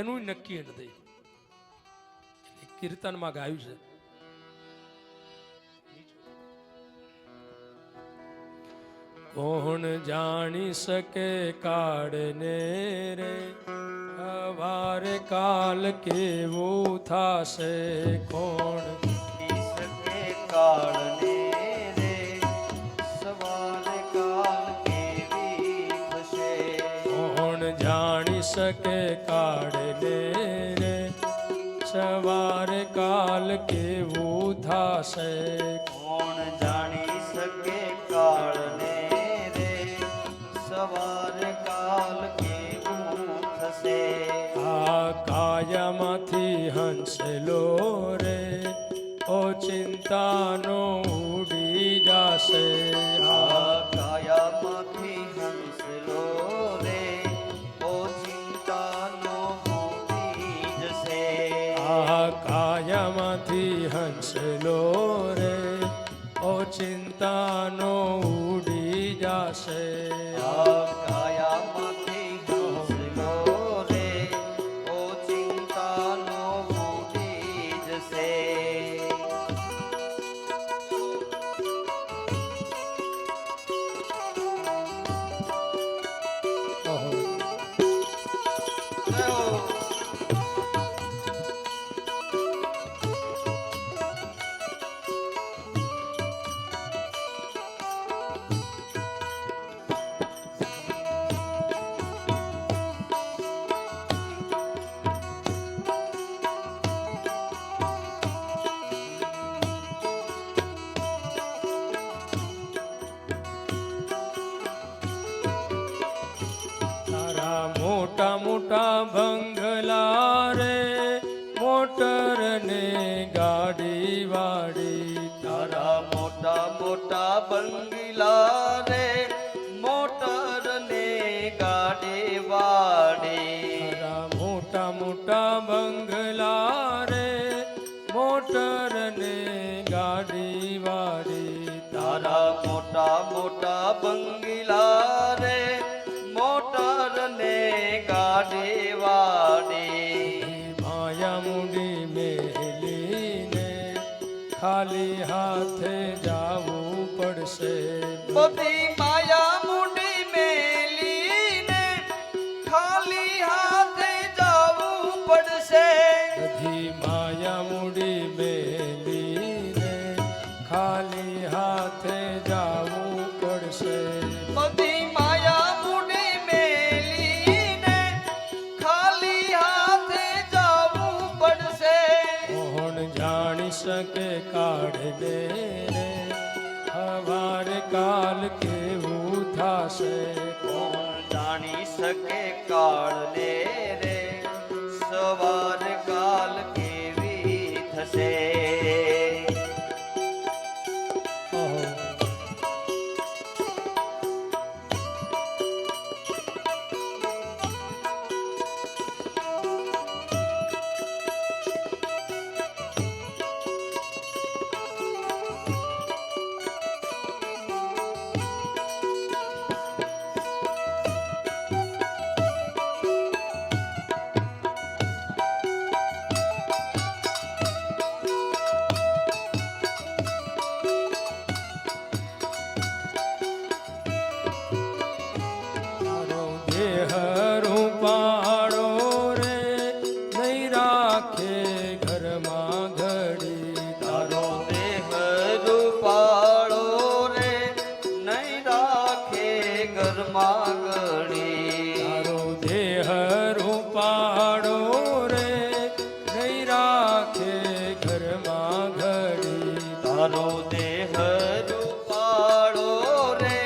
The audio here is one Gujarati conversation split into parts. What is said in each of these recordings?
એનું નક્કી નથી. કીર્તનમાં ગાયું છે, કોણ જાણી શકે કાળને રે, અવારે કાલ કેવું થાશે. કોણ શકે કાળને રે, સવારે કાલ કેવી થશે. કોણ જાણી શકે કાળને રે, સવારે કાલ કેવું થાશે. કોણ જાણી શકે કાળને રે, સવારે કાલ કેવું થશે. આ કાયામાંથી હંસલો રે, ઓ ચિંતાનો ઉડી જાશે. આ કાયામાંથી હંસલો રે, ઓ ચિંતાનો ઉડી જશે. આ કાયામાંથી હંસલો રે, ઓ ચિંતાનો ઉડી જાશે. આ કાયામાંથી હંસલો રે, ઓ ચિંતાનો ઉડી જશે. ઓહો. તારા મોટા મોટા બંગલા રે, મોટર ને ગાડી વાડી. તારા મોટા મોટા બંગલા રે, મોટર ને ગાડી વાડી. તારા મોટા મોટા બંગલા રે, મોટર ને ગાડી વાડી. તારા મોટા મોટા બંગલા રે, મોટર ને ગાડી વાડી. માયા મુડી મેલીને ખાલી હાથે જાવું પડશે. બધી માયા મુડી મેલીને ખાલી હાથે જવું પડશે. બધી માયા મુડી મેલીને ખાલી હાથે જાવું પડશે. બધી માયા મુડી મેલીને ખાલી હાથે જવું પડશે. કોણ જાણી શકે કાળને રે, હવારે કાલ કેવું થાશે. કોણ જાણી શકે કાળને રે, સવાર કાલ કેવી થશે. ઓહો. તારો દેહ રૂપાળો રે, નહીં રાખે ઘરમાં ઘડી. તારો દેહ રૂપાળો રે, નહીં રાખે ઘરમાં ઘડી. તારો દેહ રૂપાળો રે, નહીં રાખે ઘરમાં ઘડી. તારો દેહ રૂપાળો રે,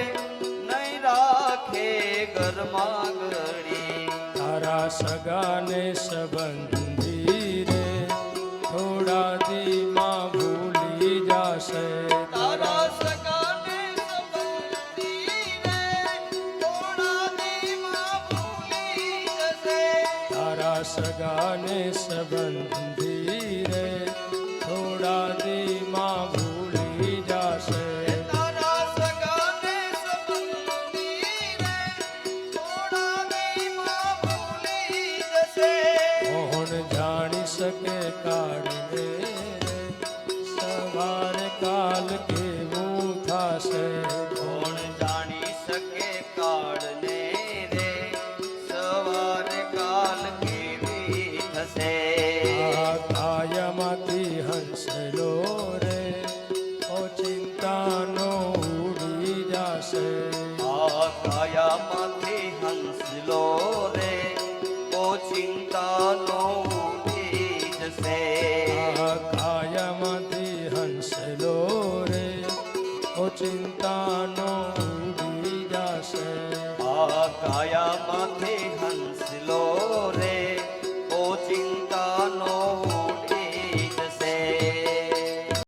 નહીં રાખે ઘરમાં ઘડી. તારા સગાને સંબંધી રે, થોડા દીમાં ભૂલી જાશે. તારા સગાને સંબંધી રે, થોડા દીમાં ભૂલી જશે. તારા સગાને સંબંધી રે, થોડા દીમાં ભૂલી જાશે. તારા સગાને સંબંધી રે, થોડા દીમાં ભૂલી જશે. શકે કાળને રે સવારે કાલ કેવું થાશે કોણ જાણી શકે કાળને રે સવારે કાલ કેવી થશે આ કાયમાંથી હંસલો રે ઓ ચિંતાનો ઉડી જાશે આ કાયામાંથી હંસલો રે ઓ ચિંતાનો ઉડી જશે આ કાયમાંથી હંસલો રે ઓ ચિંતાનો ઉડી જાશે આ કાયામાંથી હંસલો રે